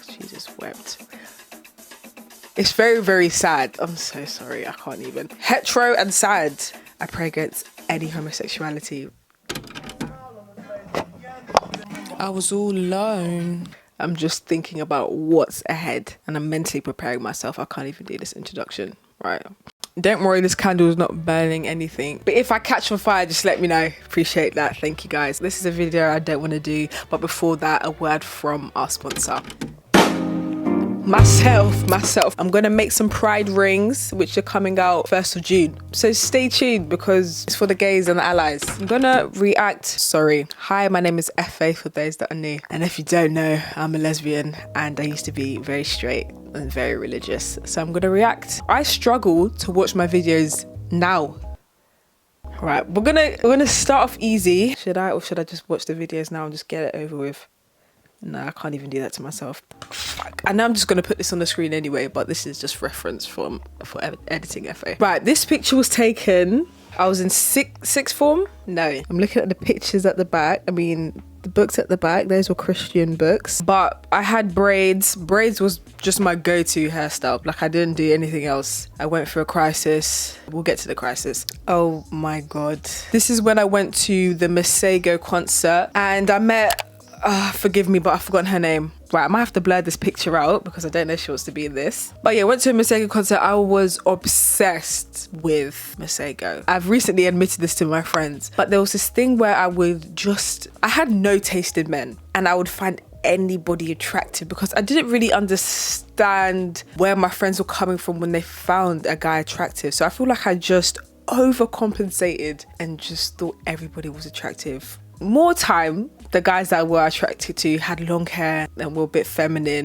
Jesus wept. It's very, very sad. I'm so sorry, I can't even. Hetero and sad. I pray against any homosexuality. I was all alone. I'm just thinking about what's ahead and I'm mentally preparing myself. I can't even do this introduction, right? Don't worry, this candle is not burning anything. But if I catch on fire, just let me know. Appreciate that. Thank you guys. This is a video I don't want to do. But before that, a word from our sponsor. Myself. I'm gonna make some pride rings, which are coming out 1st of June. So stay tuned because it's for the gays and the allies. I'm gonna react. Hi, my name is Efe for those that are new. And if you don't know, I'm a lesbian and I used to be very straight and very religious. So I'm gonna react. I struggle to watch my videos now. Right, we're gonna start off easy. Should I just watch the videos now and just get it over with? No, I can't even do that to myself. Fuck. I know I'm just going to put this on the screen anyway, but this is just reference for editing FA. Right, this picture was taken, I was in sixth form? No. I'm looking at the pictures at the back. I mean, the books at the back, those were Christian books. But I had braids. Braids was just my go-to hairstyle. Like, I didn't do anything else. I went through a crisis. We'll get to the crisis. Oh my God. This is when I went to the Masego concert and I met... forgive me, but I've forgotten her name. Right, I might have to blur this picture out because I don't know if she wants to be in this. But yeah, went to a Masego concert. I was obsessed with Masego. I've recently admitted this to my friends, but there was this thing where I had no taste in men and I would find anybody attractive because I didn't really understand where my friends were coming from when they found a guy attractive. So I feel like I just overcompensated and just thought everybody was attractive. More time, the guys that I were attracted to had long hair and were a bit feminine.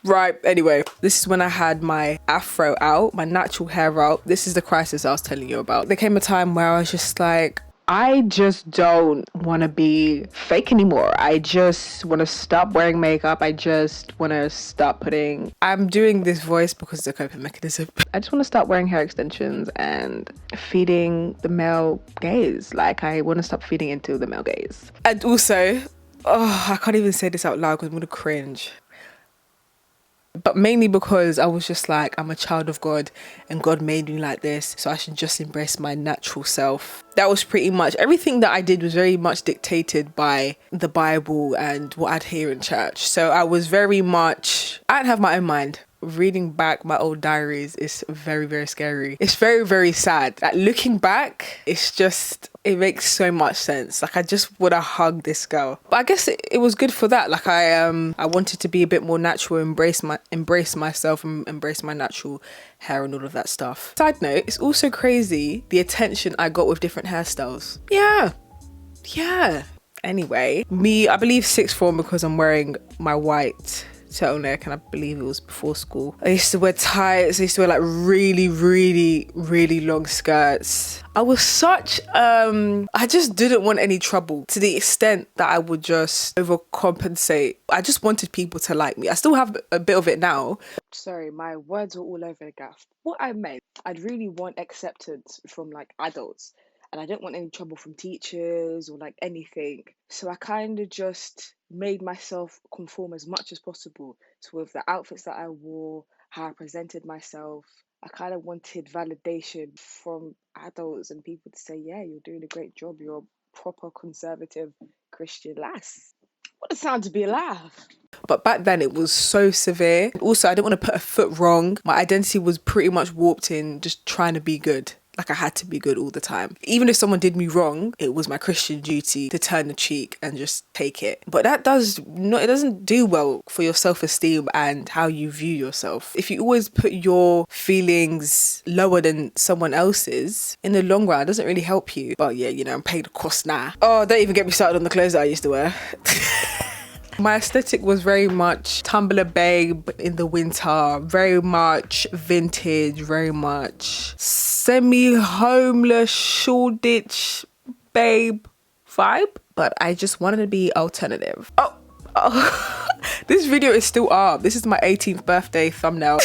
Right, anyway, this is when I had my afro out, my natural hair out. This is the crisis I was telling you about. There came a time where I was just like, I just don't want to be fake anymore. I just want to stop wearing makeup. I just want to stop I'm doing this voice because it's a coping mechanism. I just want to start wearing hair extensions and feeding the male gaze. Like, I want to stop feeding into the male gaze. And also, I can't even say this out loud because I'm going to cringe. But mainly because I was just like, I'm a child of God and God made me like this, so I should just embrace my natural self. That was pretty much everything that I did was very much dictated by the Bible and what I'd hear in church. So I was very much, I didn't have my own mind. Reading back my old diaries is very, very scary. It's very, very sad. Like, looking back, it makes so much sense. Like, I just would have hugged this girl. But I guess it was good for that. Like, I wanted to be a bit more natural, embrace myself and embrace my natural hair and all of that stuff. Side note, it's also crazy the attention I got with different hairstyles. Yeah. Anyway, I believe sixth form because I'm wearing my white turtleneck and I believe it was before school. I used to wear tights. I used to wear like really, really, really long skirts. I was I just didn't want any trouble to the extent that I would just overcompensate. I just wanted people to like me. I still have a bit of it now. Sorry, my words were all over the gaff. What I meant, I'd really want acceptance from like adults. And I didn't want any trouble from teachers or like anything. So I kind of just made myself conform as much as possible. So with the outfits that I wore, how I presented myself, I kind of wanted validation from adults and people to say, yeah, you're doing a great job. You're a proper conservative Christian lass. What a sound to be alive. But back then it was so severe. Also, I didn't want to put a foot wrong. My identity was pretty much warped in just trying to be good. Like, I had to be good all the time. Even if someone did me wrong, it was my Christian duty to turn the cheek and just take it. But it doesn't do well for your self-esteem and how you view yourself. If you always put your feelings lower than someone else's, in the long run, it doesn't really help you. But yeah, I'm paying the cost now. Oh, don't even get me started on the clothes that I used to wear. My aesthetic was very much Tumblr babe in the winter, very much vintage, very much semi-homeless, Shoreditch babe vibe. But I just wanted to be alternative. Oh. This video is still up. This is my 18th birthday thumbnail.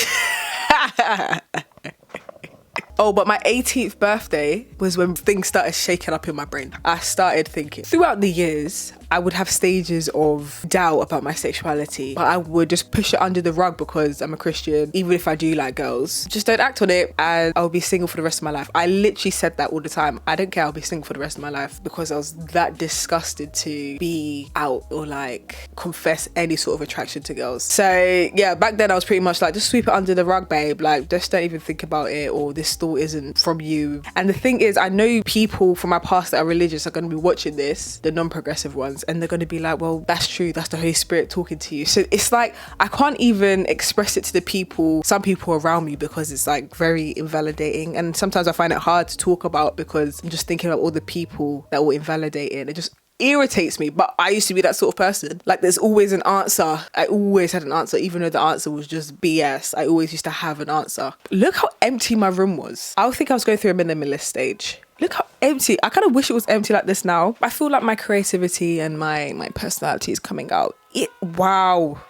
Oh, but my 18th birthday was when things started shaking up in my brain. I started thinking. Throughout the years, I would have stages of doubt about my sexuality, but I would just push it under the rug because I'm a Christian. Even if I do like girls, just don't act on it and I'll be single for the rest of my life. I literally said that all the time. I don't care, I'll be single for the rest of my life, because I was that disgusted to be out or like confess any sort of attraction to girls. So yeah, back then I was pretty much like, just sweep it under the rug, babe. Like, just don't even think about it, or this thought isn't from you. And the thing is, I know people from my past that are religious are going to be watching this, the non-progressive ones, and they're going to be like, well, that's true, that's the Holy Spirit talking to you. So it's like, I can't even express it to the people, some people around me, because it's like very invalidating. And sometimes I find it hard to talk about because I'm just thinking about all the people that will invalidate it. It just irritates me. But I used to be that sort of person. Like, there's always an answer. I always had an answer, even though the answer was just BS. I always used to have an answer. Look how empty my room was. I would think I was going through a minimalist stage. Look how empty. I kind of wish it was empty like this now. I feel like my creativity and my personality is coming out. Wow.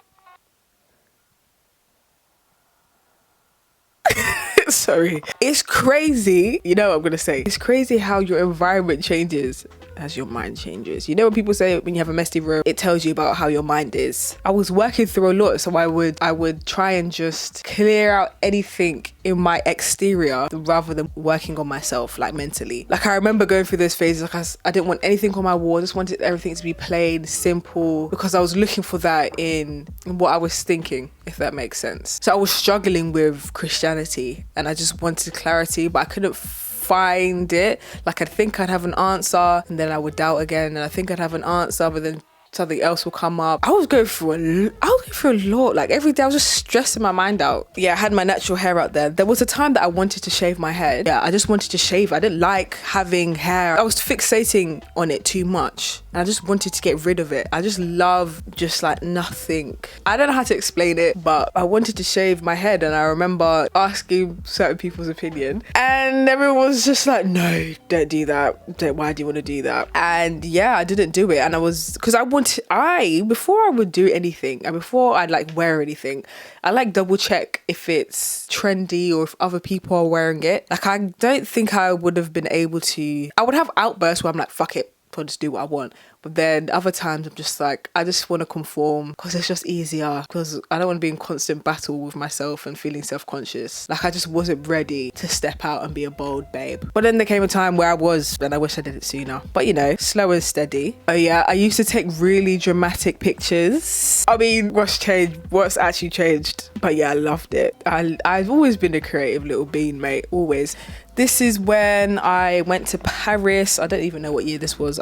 Sorry. It's crazy. You know what I'm going to say? It's crazy how your environment changes as your mind changes. You know when people say when you have a messy room, it tells you about how your mind is. I was working through a lot, so I would try and just clear out anything in my exterior rather than working on myself, like mentally. Like, I remember going through those phases, like I didn't want anything on my wall. I just wanted everything to be plain, simple, because I was looking for that in what I was thinking, if that makes sense. So I was struggling with Christianity and I just wanted clarity, but I couldn't find it. Like, I'd think I'd have an answer and then I would doubt again, and I think I'd have an answer but then something else will come up. I was going through a lot. Like, every day I was just stressing my mind out. Yeah, I had my natural hair out there. There was a time that I wanted to shave my head. Yeah, I just wanted to shave. I didn't like having hair. I was fixating on it too much and I just wanted to get rid of it. I just love just like nothing. I don't know how to explain it, but I wanted to shave my head, and I remember asking certain people's opinion and everyone was just like, no, don't do that. Why do you want to do that? And yeah, I didn't do it. And before I would do anything and before I'd like wear anything, I like double check if it's trendy or if other people are wearing it. Like, I don't think I would have been able to. I would have outbursts where I'm like, fuck it, I'll just do what I want. But then other times I'm just like, I just want to conform because it's just easier, because I don't want to be in constant battle with myself and feeling self-conscious. Like, I just wasn't ready to step out and be a bold babe. But then there came a time where I was, and I wish I did it sooner. But you know, slow and steady. Oh yeah, I used to take really dramatic pictures. I mean, what's changed? What's actually changed? But yeah, I loved it. I've always been a creative little bean, mate. Always. This is when I went to Paris. I don't even know what year this was.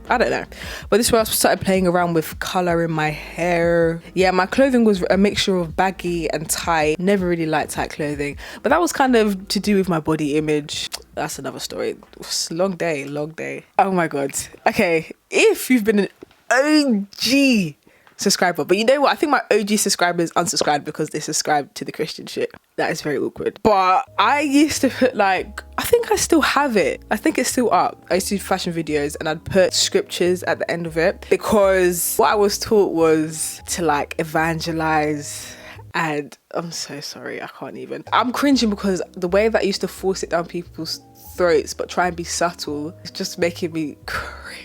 I don't know. But this is where I started playing around with colour in my hair. Yeah, my clothing was a mixture of baggy and tight. Never really liked tight clothing. But that was kind of to do with my body image. That's another story. It was a long day. Oh my God. Okay, if you've been an OG subscriber, but you know what? I think my OG subscribers unsubscribed because they subscribed to the Christian shit. That is very awkward. But I used to put like, I think I still have it. I think it's still up. I used to do fashion videos and I'd put scriptures at the end of it because what I was taught was to like evangelize. And I'm so sorry, I can't even. I'm cringing because the way that I used to force it down people's throats but try and be subtle is just making me cringe.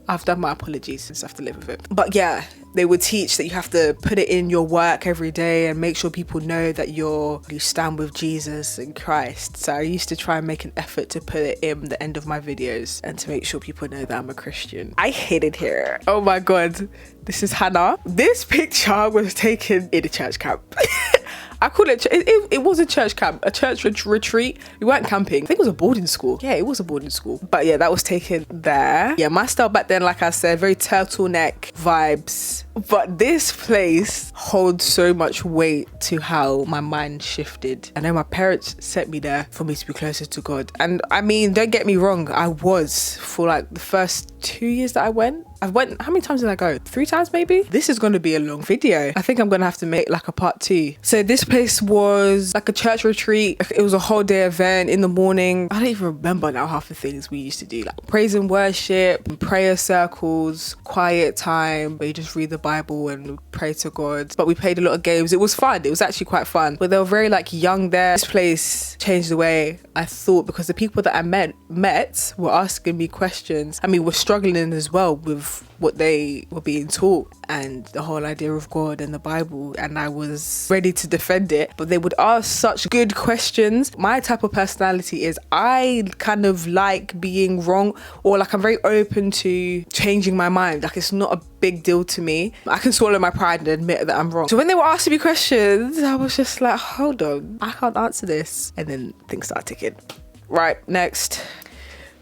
I've done my apologies, since I have to live with it. But yeah, they would teach that you have to put it in your work every day and make sure people know that you stand with Jesus and Christ. So I used to try and make an effort to put it in the end of my videos and to make sure people know that I'm a Christian. I hate it here. Oh my God. This is Hannah. This picture was taken in a church camp. I call it, it was a church camp, a church retreat. We weren't camping. I think it was a boarding school. Yeah, it was a boarding school. But yeah, that was taken there. Yeah, my style back then, like I said, very turtleneck vibes. But this place holds so much weight to how my mind shifted. I know my parents sent me there for me to be closer to God. And I mean, don't get me wrong, I was for like the first 2 years that I went. How many times did I go? 3 times maybe? This is going to be a long video. I think I'm going to have to make like a part 2. So this place was like a church retreat. It was a whole day event in the morning. I don't even remember now half the things we used to do, like praise and worship, prayer circles, quiet time where you just read the Bible and pray to God. But we played a lot of games. It was fun. It was actually quite fun. But they were very like young there. This place changed the way I thought, because the people that I met were asking me questions. I mean, we're struggling as well with what they were being taught and the whole idea of God and the Bible, and I was ready to defend it, but they would ask such good questions. My type of personality is I kind of like being wrong, or like I'm very open to changing my mind. Like it's not a big deal to me. I can swallow my pride and admit that I'm wrong. So when they were asking me questions, I was just like, hold on, I can't answer this. And then things started ticking. Right, next.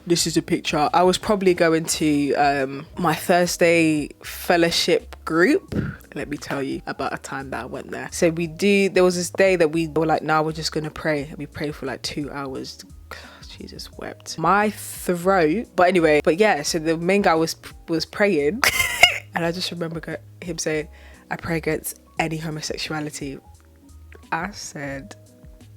This is a picture. I was probably going to my Thursday fellowship group. Let me tell you about a time that I went there. So there was this day that we were like, nah, we're just gonna pray. And we prayed for like 2 hours. Jesus wept. My throat. But anyway, so the main guy was praying. And I just remember him saying, I pray against any homosexuality. I said,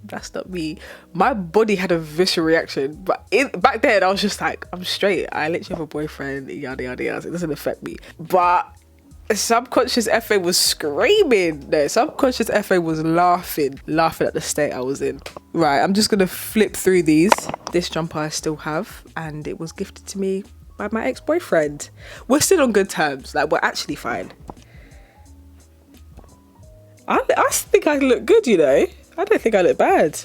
that's not me. My body had a visceral reaction, but back then I was just like, I'm straight. I literally have a boyfriend, yada yada yada. It doesn't affect me. But subconscious FA was screaming. No, subconscious FA was laughing at the state I was in. Right, I'm just gonna flip through these. This jumper I still have, and it was gifted to me by my ex-boyfriend. We're still on good terms. Like, we're actually fine. I think I look good, you know. I don't think I look bad.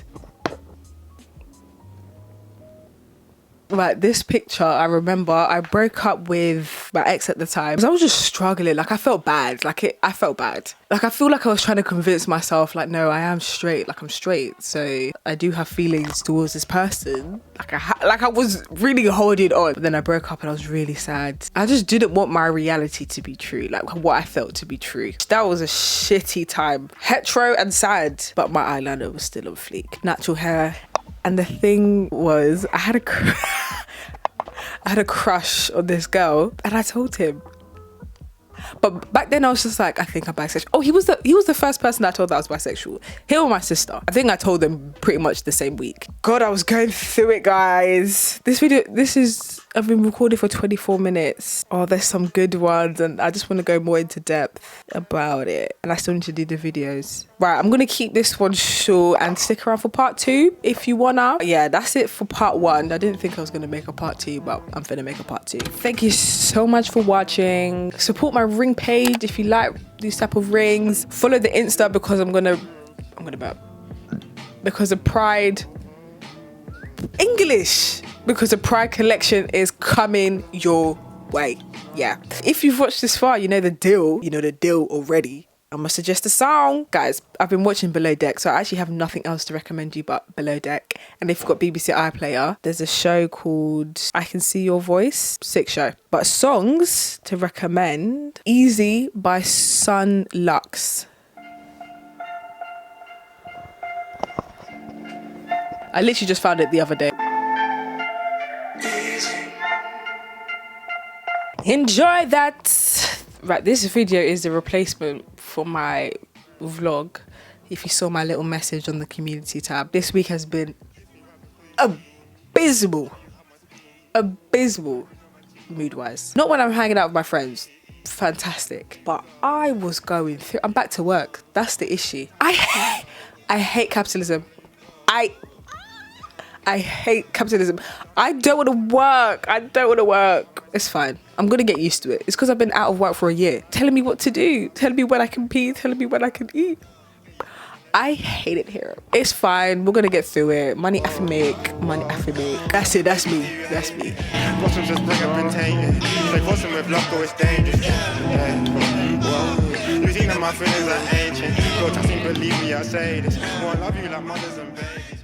Right, this picture, I remember I broke up with my ex at the time because I was just struggling. Like, I felt bad. I felt bad. Like, I feel like I was trying to convince myself, like, no, I am straight. Like, I'm straight. So I do have feelings towards this person. Like, I was really holding on. But then I broke up and I was really sad. I just didn't want my reality to be true. Like, what I felt to be true. That was a shitty time. Hetero and sad. But my eyeliner was still on fleek. Natural hair. And the thing was, I had a crush on this girl, and I told him. But back then I was just like, I think I'm bisexual. Oh, he was the first person I told that I was bisexual. Him and my sister. I think I told them pretty much the same week. God, I was going through it, guys. I've been recording for 24 minutes. Oh, there's some good ones, and I just want to go more into depth about it. And I still need to do the videos. Right, I'm going to keep this one short and stick around for part 2 if you wanna. Yeah, that's it for part 1. I didn't think I was going to make a part 2, but I'm going to make a part 2. Thank you so much for watching. Support my ring page if you like these type of rings. Follow the Insta because because of Pride English. Because the Pride collection is coming your way. Yeah. If you've watched this far, you know the deal. You know the deal already. I'm gonna suggest a song. Guys, I've been watching Below Deck, so I actually have nothing else to recommend you but Below Deck. And if you've got BBC iPlayer, there's a show called I Can See Your Voice. Sick show. But songs to recommend, Easy by Sun Lux. I literally just found it the other day. Enjoy that. Right, this video is the replacement for my vlog. If you saw my little message on the community tab, this week has been abysmal mood-wise. Not when I'm hanging out with my friends, fantastic, but I was going through. I'm back to work. That's the issue. I hate capitalism. I hate capitalism. I don't want to work. It's fine. I'm going to get used to it. It's because I've been out of work for a year. Telling me what to do. Telling me when I can pee. Telling me when I can eat. I hate it here. It's fine. We're going to get through it. Money I make. That's it. That's me. Bottom just bring up and tainted. Say bottom with luck or it's dangerous. Losing my feelings are ancient. God, I think believe me, I say this. More I love you like mothers and babies.